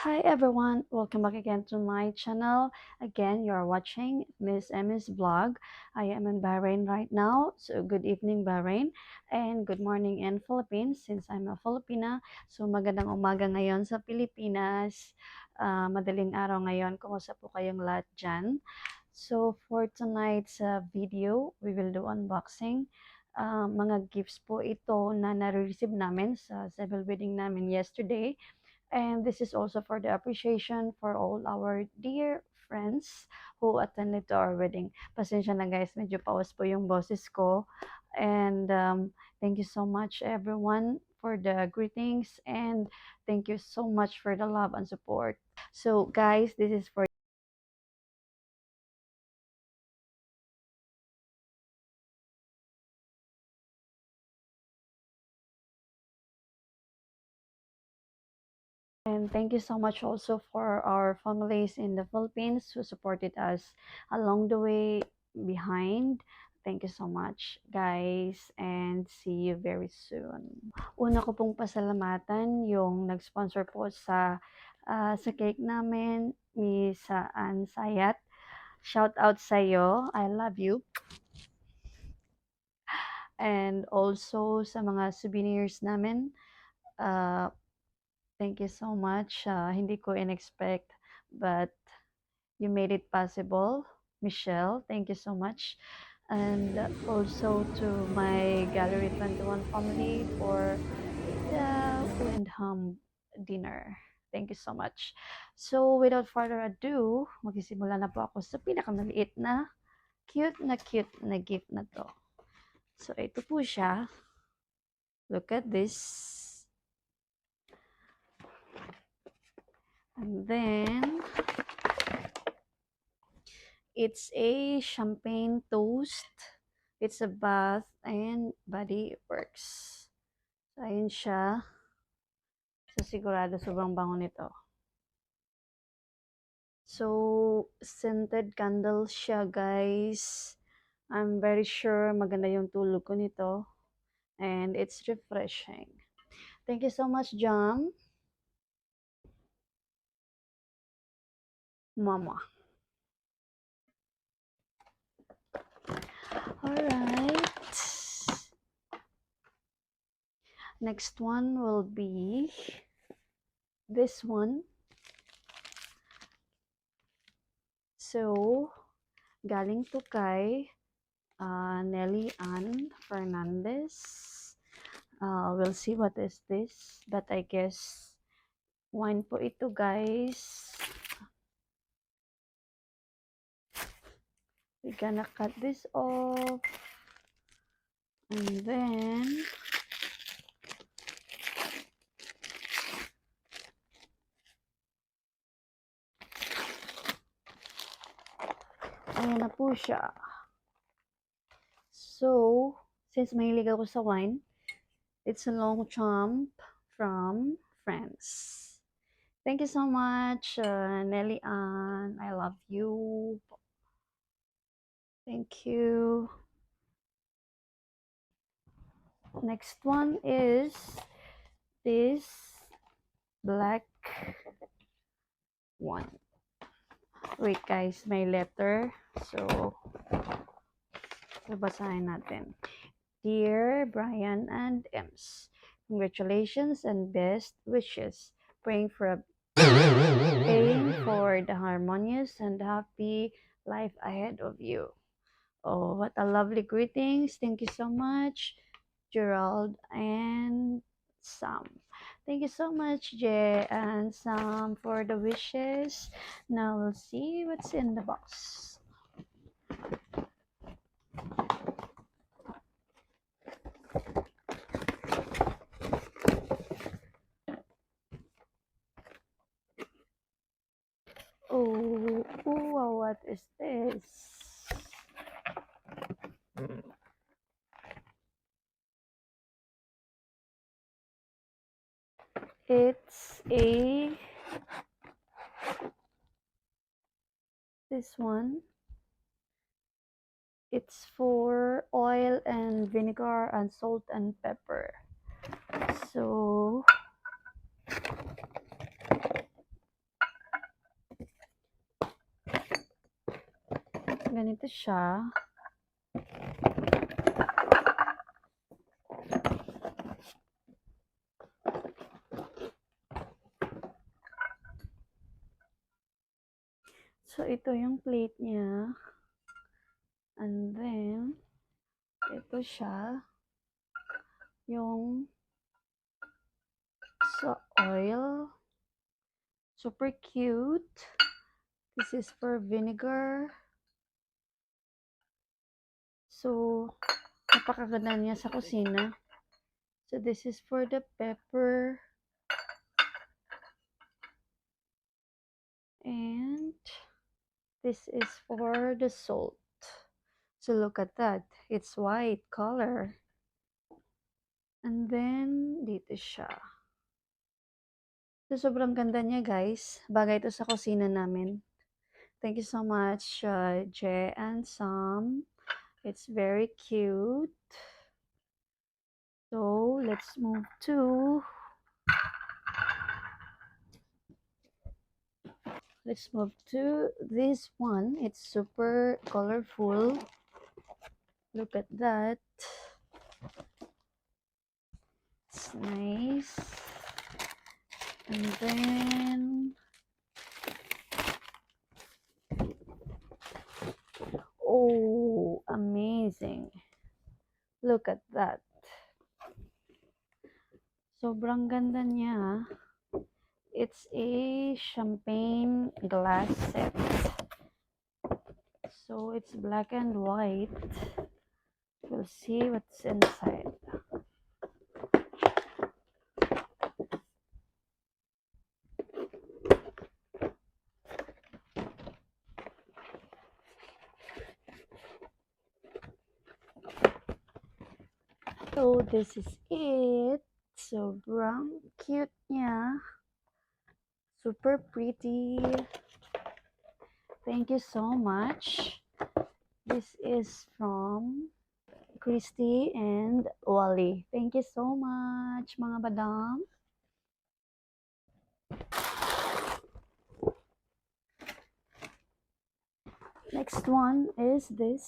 Hi everyone, welcome back again to my channel. Again, you're watching Miss Emmy's vlog. I am in Bahrain right now, so good evening Bahrain and good morning in Philippines since I'm a Filipina. So magandang umaga ngayon sa Pilipinas. Madaling araw ngayon, kumusta po kayong lahat dyan? So for tonight's video, we will do unboxing. Mga gifts po ito na nare-receive namin sa civil wedding namin yesterday. And this is also for the appreciation for all our dear friends who attended to our wedding. Pasensya na guys, medyo pawas po yung boses ko. And thank you so much everyone for the greetings and thank you so much for the love and support. So guys, this is for and thank you so much also for our families in the Philippines who supported us along the way behind. Thank you so much, guys, and see you very soon. Una ko pong pasalamatan yung nag-sponsor po sa cake namin, Miss Ann Sayat. Shout out sa iyo. I love you. And also sa mga souvenirs namin. Uh, Thank you so much. Hindi ko in-expect, but you made it possible. Michelle, thank you so much. And also to my Gallery 21 family for the Windham dinner. Thank you so much. So, without further ado, magsisimula na po ako sa pinakamaliit na cute na gift na to. So, ito po siya. Look at this. And then, it's a champagne toast. It's a bath and body works. So, ayun siya. So, sigurado sobrang bango nito. So, scented candle siya, guys. I'm very sure maganda yung tulog ko nito. And it's refreshing. Thank you so much, Jam. Mama. Alright. Next one will be this one. So, galing to kay Nelly Ann Fernandez. We'll see what is this, but I guess wine po ito, guys. We're gonna cut this off, and then ayan na po siya. So, since mahilig ako sa wine, it's a long chomp from France. Thank you so much, Nelly Ann. I love you. Thank you. Next one is this black one. Wait guys, may letter. So, babasahin natin. Dear Brian and Ems, congratulations and best wishes. Praying for the harmonious and happy life ahead of you. Oh, what a lovely greetings. Thank you so much, Gerald and Sam. Thank you so much, Jay and Sam, for the wishes. Now we'll see what's in the box. Oh, what is this? It's this one. It's for oil and vinegar and salt and pepper. So ganito siya. So, ito yung plate niya. And then, ito siya. Yung sa oil. Super cute. This is for vinegar. So, napakaganda niya sa kusina. So, this is for the pepper. And this is for the salt. So, look at that. It's white color. And then, dito siya. So, sobrang ganda niya, guys. Bagay ito sa kusina namin. Thank you so much, Jay and Sam. It's very cute. So, let's move to this one. It's super colorful. Look at that. It's nice. And then, oh, amazing. Look at that. Sobrang ganda niya. It's a champagne glass set. So it's black and white. We'll see what's inside. So this is it. Sobrang cute niya. Super pretty. Thank you so much. This is from Christy and Wally. Thank you so much, mga badam. Next one is this.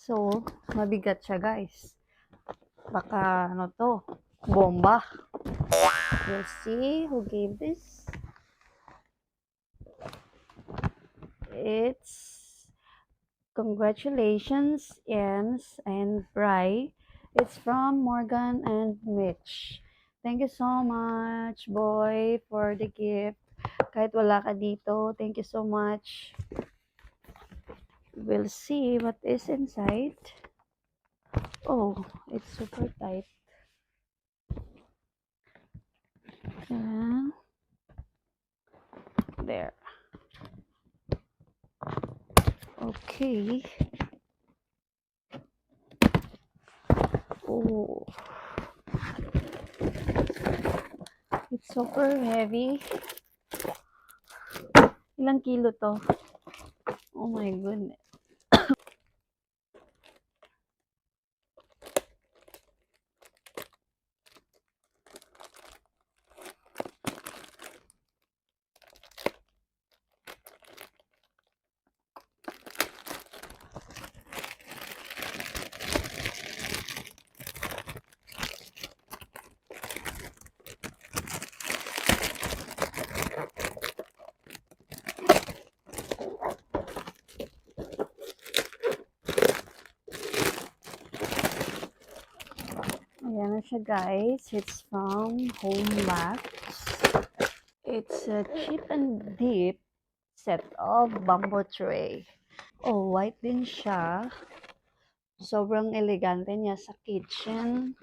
So, mabigat siya, guys. Baka, ano to, bomba. We'll see who gave this. It's congratulations, Jens and Bry. It's from Morgan and Mitch. Thank you so much, boy, for the gift. Kahit wala ka dito, thank you so much. We'll see what is inside. Oh, it's super tight. And there. Okay. Oh, it's super heavy. Ilang kilo to? Oh my goodness. Ayan na siya, guys. It's from Home Wax. It's a chip and dip set of bamboo tray. Oh, white din siya. Sobrang elegante niya sa kitchen.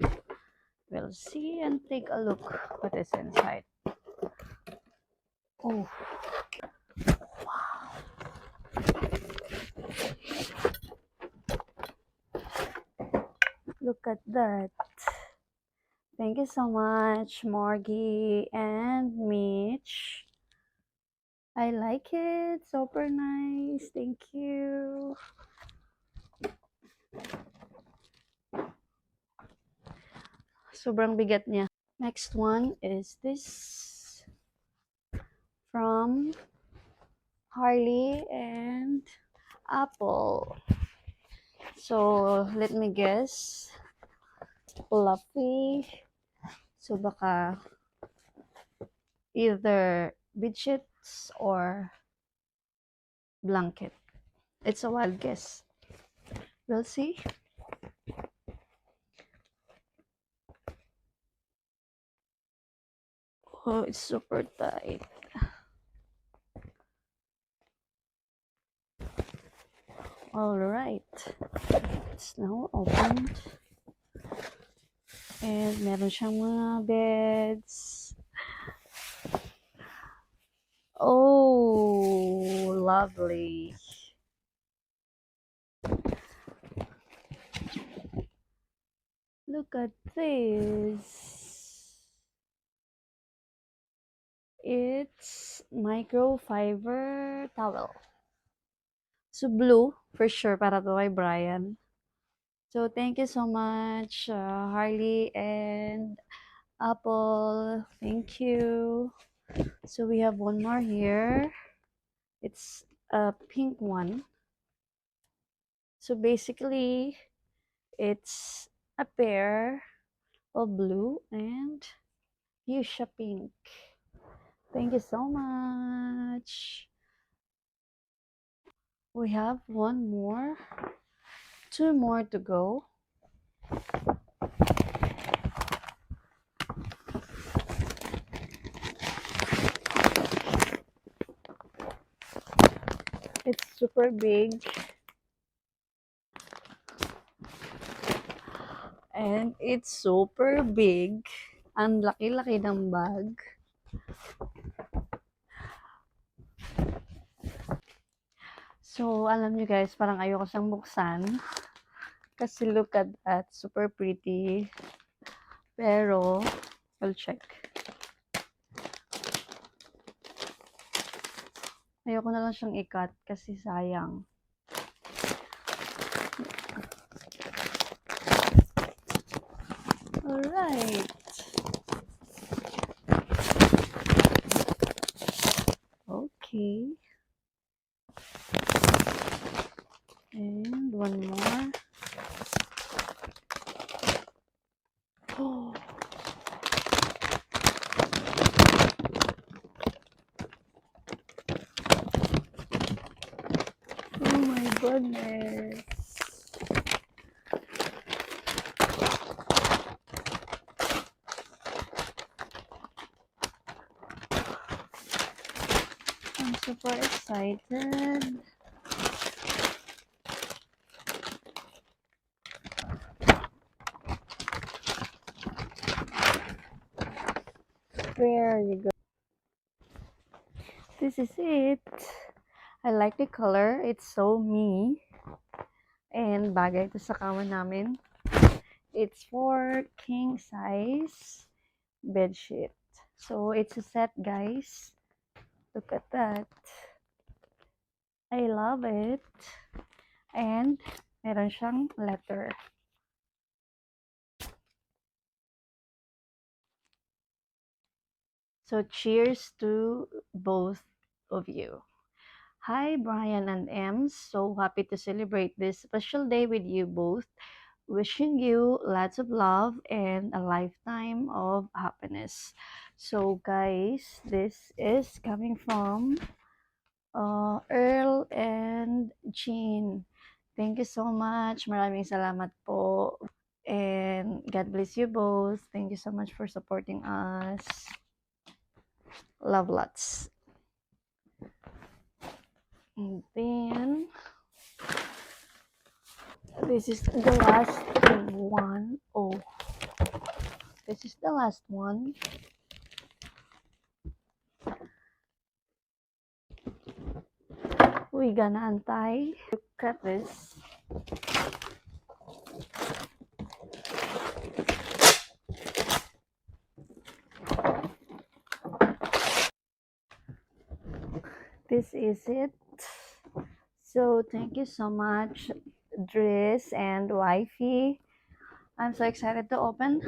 We'll see and take a look what is inside. Oh, wow. Look at that. Thank you so much, Morgie and Mitch. I like it. Super nice. Thank you. Sobrang bigat niya. Next one is this from Harley and Apple. So, let me guess. Fluffy. So, baka either bedsheets or blanket. It's a wild guess. We'll see. Oh, it's super tight. All right. It's now opened. And meron siyang mga beds. Oh, lovely. Look at this. It's microfiber towel. So blue, for sure, para to kay Brian. So thank you so much, Harley and Apple. Thank you. So we have one more here. It's a pink one. So basically, it's a pair of blue and fuchsia pink. Thank you so much. We have one more, two more to go. It's super big. And it's super big. Ang laki-laki ng bag. So, alam nyo guys, parang ayoko siyang buksan. Kasi look at that. Super pretty. Pero, we'll check. Ayoko na lang siyang i-cut kasi sayang. Alright. Okay. And one more. Oh. Oh my goodness. I'm super excited. There you go. This is it. I like the color. It's so me. And bagay ito sa kawan namin. It's for king size bedsheet. So, it's a set, guys. Look at that. I love it. And meron siyang letter. So, cheers to both of you. Hi, Brian and Ems. So happy to celebrate this special day with you both. Wishing you lots of love and a lifetime of happiness. So, guys, this is coming from Earl and Jean. Thank you so much. Maraming salamat po. And God bless you both. Thank you so much for supporting us. Love lots. And then this is the last one. Oh, this is the last one. We gonna untie. Look at this. This is it. So thank you so much, Driss and Wifey. I'm so excited to open.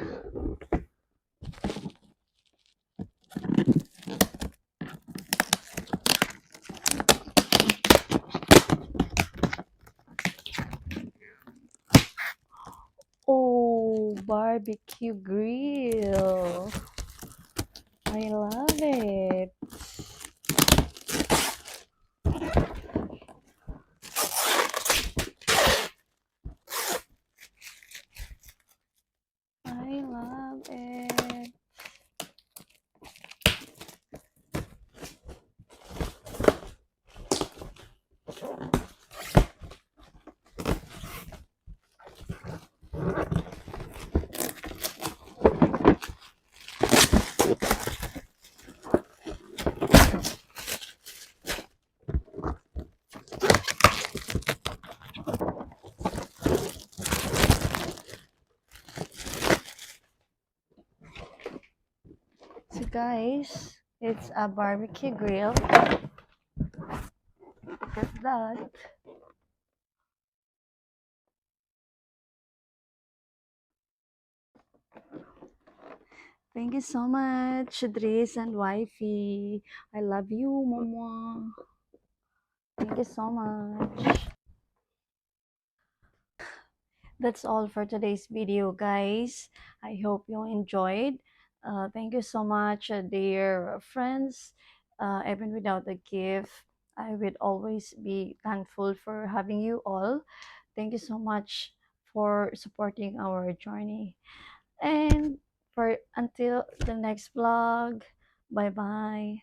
barbecue grill. I love it. I love it. So guys, it's a barbecue grill. Look at that. Thank you so much, Dries and Wifey. I love you, Mama. Thank you so much. That's all for today's video, guys. I hope you enjoyed. Thank you so much, dear friends. Even without a gift, I would always be thankful for having you all. Thank you so much for supporting our journey. And for until the next vlog, bye bye.